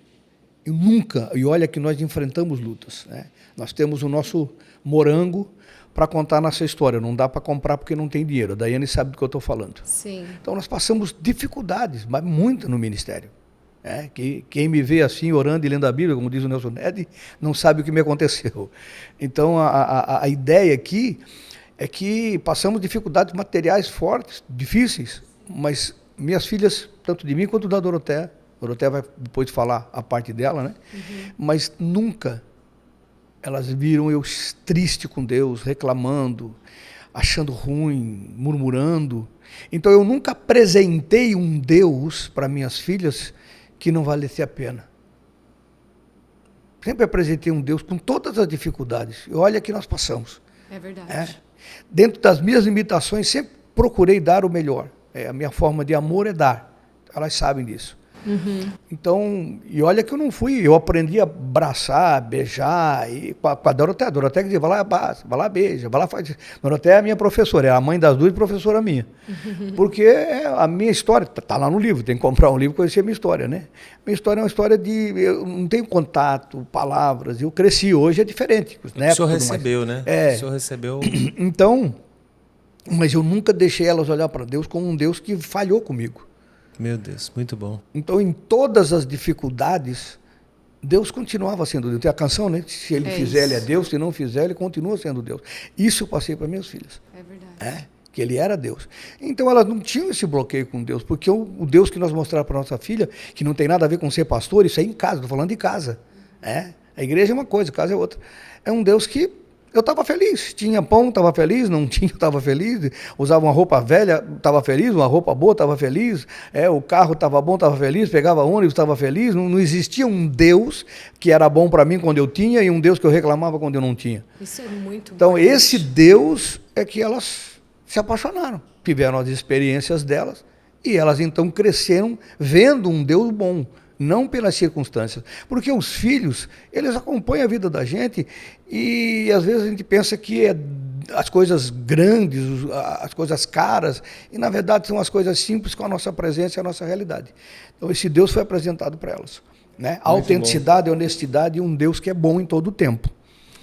eu nunca, e olha que nós enfrentamos lutas, né? Nós temos o nosso morango para contar nossa história, não dá para comprar porque não tem dinheiro, a Daiane sabe do que eu estou falando. Sim. Então nós passamos dificuldades, mas muito no ministério. Quem me vê assim, orando e lendo a Bíblia, como diz o Nelson Ned, não sabe o que me aconteceu. Então, a ideia aqui é que passamos dificuldades materiais fortes, difíceis, mas minhas filhas, tanto de mim quanto da Doroteia vai depois falar a parte dela, né? Uhum. Mas nunca elas viram eu triste com Deus, reclamando, achando ruim, murmurando. Então, eu nunca apresentei um Deus para minhas filhas que não valesse a pena. Sempre apresentei um Deus com todas as dificuldades. E olha que nós passamos. É verdade. Dentro das minhas limitações, sempre procurei dar o melhor. A minha forma de amor é dar. Elas sabem disso. Uhum. Então, e olha que eu aprendi a abraçar, beijar, e com a Doroteia. A Doroteia dizia, vai lá, abraça, vai lá, beija, vai lá, faz. A Doroteia é a minha professora, é a mãe das duas e professora minha. Porque a minha história, está lá no livro, tem que comprar um livro e conhecer a minha história, né? Minha história é uma história eu não tenho contato, palavras, eu cresci, hoje é diferente. Os netos, o senhor recebeu, né? O senhor recebeu. Então, mas eu nunca deixei elas olhar para Deus como um Deus que falhou comigo. Meu Deus, muito bom. Então, em todas as dificuldades, Deus continuava sendo Deus. Tem a canção, né? Se ele fizer, ele é Deus. Se não fizer, ele continua sendo Deus. Isso eu passei para minhas filhas. É verdade. Que ele era Deus. Então, elas não tinham esse bloqueio com Deus, porque o Deus que nós mostramos para nossa filha, que não tem nada a ver com ser pastor, isso é em casa, estou falando de casa. A igreja é uma coisa, a casa é outra. É um Deus que eu estava feliz, tinha pão, estava feliz, não tinha, estava feliz, usava uma roupa velha, estava feliz, uma roupa boa, estava feliz, o carro estava bom, estava feliz, pegava ônibus, estava feliz, não existia um Deus que era bom para mim quando eu tinha e um Deus que eu reclamava quando eu não tinha. Isso é muito Então, bom. esse Deus é que elas se apaixonaram, tiveram as experiências delas e elas então cresceram vendo um Deus bom, não pelas circunstâncias. Porque os filhos, eles acompanham a vida da gente e às vezes a gente pensa que é as coisas grandes, as coisas caras, e na verdade são as coisas simples com a nossa presença e a nossa realidade. Então esse Deus foi apresentado para elas. Né? A autenticidade, a honestidade e um Deus que é bom em todo o tempo.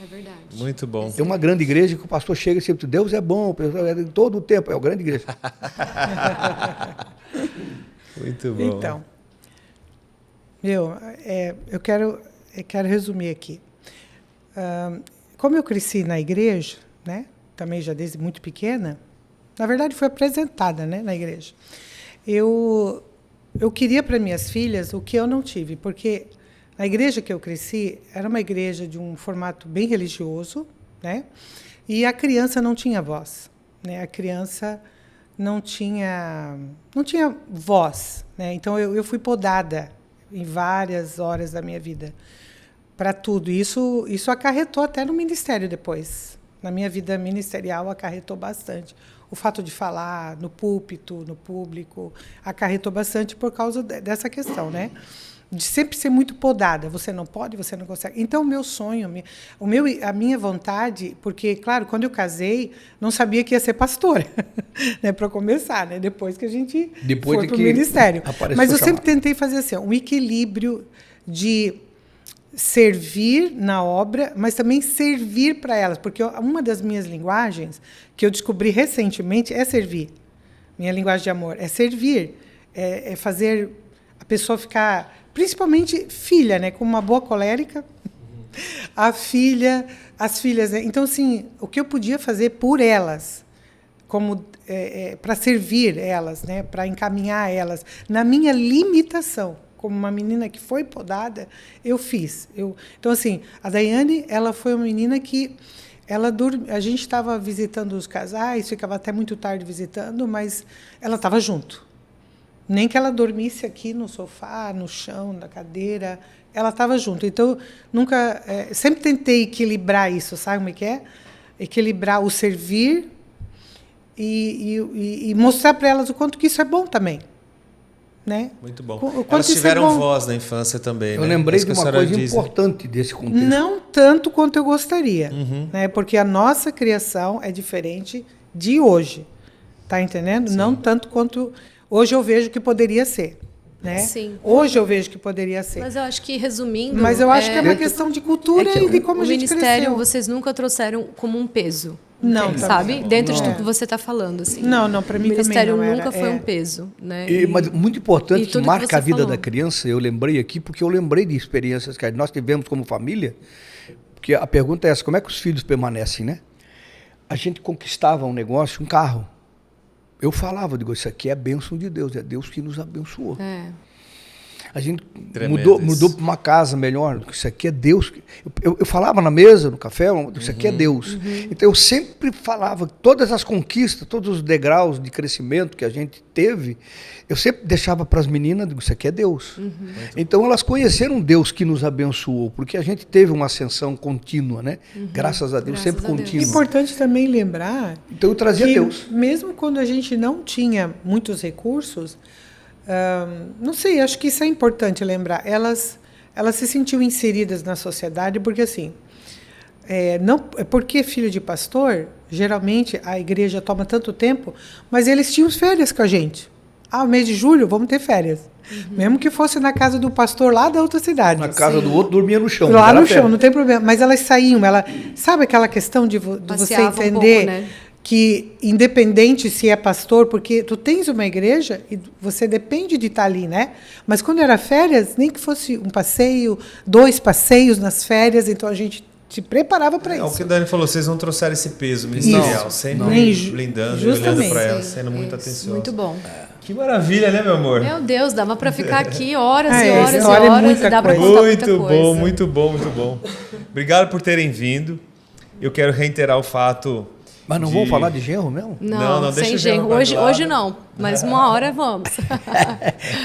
É verdade. Muito bom. Tem uma grande igreja que o pastor chega e sempre diz, Deus é bom, em todo o tempo, é uma grande igreja. Muito bom. Então, eu quero resumir aqui. Como eu cresci na igreja, né, também já desde muito pequena, na verdade foi apresentada, né, na igreja. Eu queria para minhas filhas o que eu não tive, porque a igreja que eu cresci era uma igreja de um formato bem religioso, né, e a criança não tinha voz, né, a criança não tinha voz, né, então eu fui podada em várias horas da minha vida, para tudo. Isso acarretou até no ministério depois. Na minha vida ministerial, acarretou bastante. O fato de falar no púlpito, no público, acarretou bastante por causa dessa questão, né? de sempre ser muito podada. Você não pode, você não consegue. Então, o meu sonho, a minha vontade, porque, claro, quando eu casei, não sabia que ia ser pastora, né, para começar, né, depois que a gente foi para o ministério. Mas eu sempre tentei fazer assim, um equilíbrio de servir na obra, mas também servir para elas, porque uma das minhas linguagens que eu descobri recentemente é servir. Minha linguagem de amor é servir, é fazer a pessoa ficar, principalmente filha, né, como uma boa colérica, as filhas, né? Então, assim, o que eu podia fazer por elas, como para servir elas, né, para encaminhar elas, na minha limitação, como uma menina que foi podada, eu fiz. Então, assim, a Daiane, ela foi uma menina que a gente estava visitando os casais, ficava até muito tarde visitando, mas ela estava junto. Nem que ela dormisse aqui no sofá, no chão, na cadeira, ela estava junto. Então, sempre tentei equilibrar isso, sabe como é que é? Equilibrar o servir e mostrar para elas o quanto que isso é bom também. Né? Muito bom. Elas tiveram voz na infância também. Eu lembrei de uma coisa importante desse contexto. Não tanto quanto eu gostaria, né? Porque a nossa criação é diferente de hoje. Tá entendendo? Sim. Não tanto quanto hoje eu vejo que poderia ser. Né? Sim. Hoje eu vejo que poderia ser. Mas eu acho que, resumindo... Mas eu acho que é uma questão de cultura e de como a gente cresceu. O ministério, vocês nunca trouxeram como um peso. Não, sabe? Não. Dentro de tudo que você está falando. Assim. Não, para mim também não. O ministério nunca foi um peso. Né? Mas muito importante, que marca a vida da criança, eu lembrei aqui, porque eu lembrei de experiências que nós tivemos como família, porque a pergunta é essa, como é que os filhos permanecem, né? A gente conquistava um negócio, um carro. Eu falava, digo, isso aqui é a bênção de Deus, é Deus que nos abençoou. A gente mudou para uma casa melhor, isso aqui é Deus. Eu falava na mesa, no café, isso aqui é Deus. Então eu sempre falava, todas as conquistas, todos os degraus de crescimento que a gente teve, eu sempre deixava para as meninas, digo, isso aqui é Deus. Então elas conheceram Deus que nos abençoou, porque a gente teve uma ascensão contínua, né? Graças a Deus, sempre contínua. É importante também lembrar, então eu trazia Deus. Mesmo quando a gente não tinha muitos recursos, não sei, acho que isso é importante lembrar. Elas se sentiam inseridas na sociedade, porque assim, porque filho de pastor, geralmente a igreja toma tanto tempo, mas eles tinham férias com a gente. O mês de julho, vamos ter férias. Mesmo que fosse na casa do pastor lá da outra cidade. Na casa do outro, dormia no chão. Lá no chão, não tem problema. Mas elas saíam, sabe aquela questão de você entender... Um pouco, né? Que independente se é pastor, porque tu tens uma igreja e você depende de estar ali, né? Mas quando era férias, nem que fosse um passeio, 2 passeios nas férias, então a gente se preparava para isso. É o que a Dani falou, vocês não trouxeram esse peso ministerial, sempre blindando e olhando para ela, sendo muito atencioso. Muito bom. Que maravilha, né, meu amor? Meu Deus, dava para ficar aqui horas e horas e horas e dá para contar muita coisa. Muito bom. Obrigado por terem vindo. Eu quero reiterar o fato... Mas não vamos falar de genro mesmo? Não, sem genro. Hoje não, mas uma hora vamos.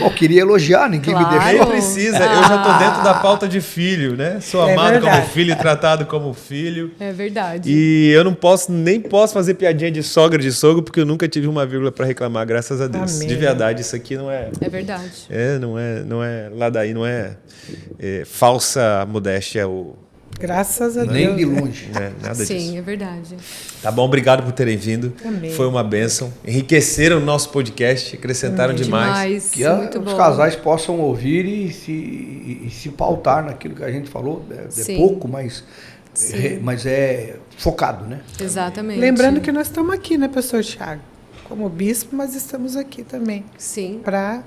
Eu queria elogiar, ninguém me deixou. Nem precisa, eu já estou dentro da pauta de filho, né? Sou amado como filho e tratado como filho. É verdade. E eu nem posso fazer piadinha de sogra de sogro, porque eu nunca tive uma vírgula para reclamar, graças a Deus. Amém. De verdade, isso aqui não é... É verdade. Não é ladaí, não é falsa modéstia, Graças a Deus. Nem de longe. Nada disso. Sim, é verdade. Tá bom, obrigado por terem vindo. Amém. Foi uma bênção. Enriqueceram o nosso podcast, acrescentaram demais. Que muito os bom. casais possam ouvir e se pautar naquilo que a gente falou. É pouco, mas é focado, né? Exatamente. Lembrando que nós estamos aqui, né, pastor Thiago? Como bispo, mas estamos aqui também. Sim. Para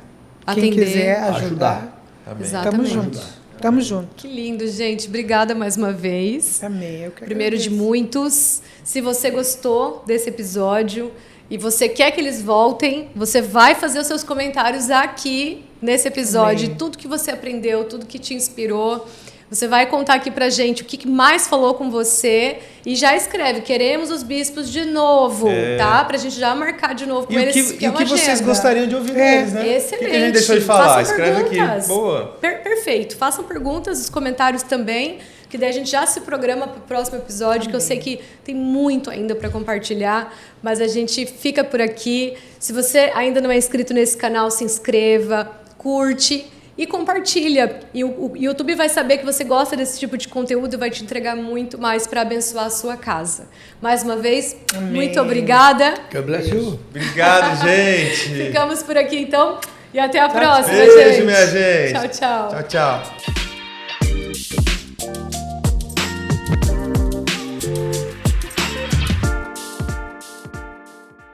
quem quiser ajudar. Amém. Exatamente. Estamos juntos. Tamo junto. Que lindo, gente. Obrigada mais uma vez. Amém. Eu que Primeiro agradeço. de muitos. Se você gostou desse episódio e você quer que eles voltem, você vai fazer os seus comentários aqui nesse episódio. Amém. Tudo que você aprendeu, tudo que te inspirou. Você vai contar aqui pra gente o que mais falou com você e já escreve, queremos os bispos de novo, tá? Pra gente já marcar de novo com eles. E o que vocês gostariam de ouvir deles, né? Excelente. O que a gente deixou de falar? Façam Escreve perguntas. aqui. Boa. Perfeito. Façam perguntas, os comentários também, que daí a gente já se programa pro próximo episódio, que eu sei que tem muito ainda para compartilhar, mas a gente fica por aqui. Se você ainda não é inscrito nesse canal, se inscreva, curte. e compartilha. E o YouTube vai saber que você gosta desse tipo de conteúdo e vai te entregar muito mais para abençoar a sua casa. Mais uma vez, muito obrigada. God bless you. Obrigado, gente. Ficamos por aqui, então. E até a próxima, Beijo, gente. minha gente. Tchau, tchau. Tchau, tchau.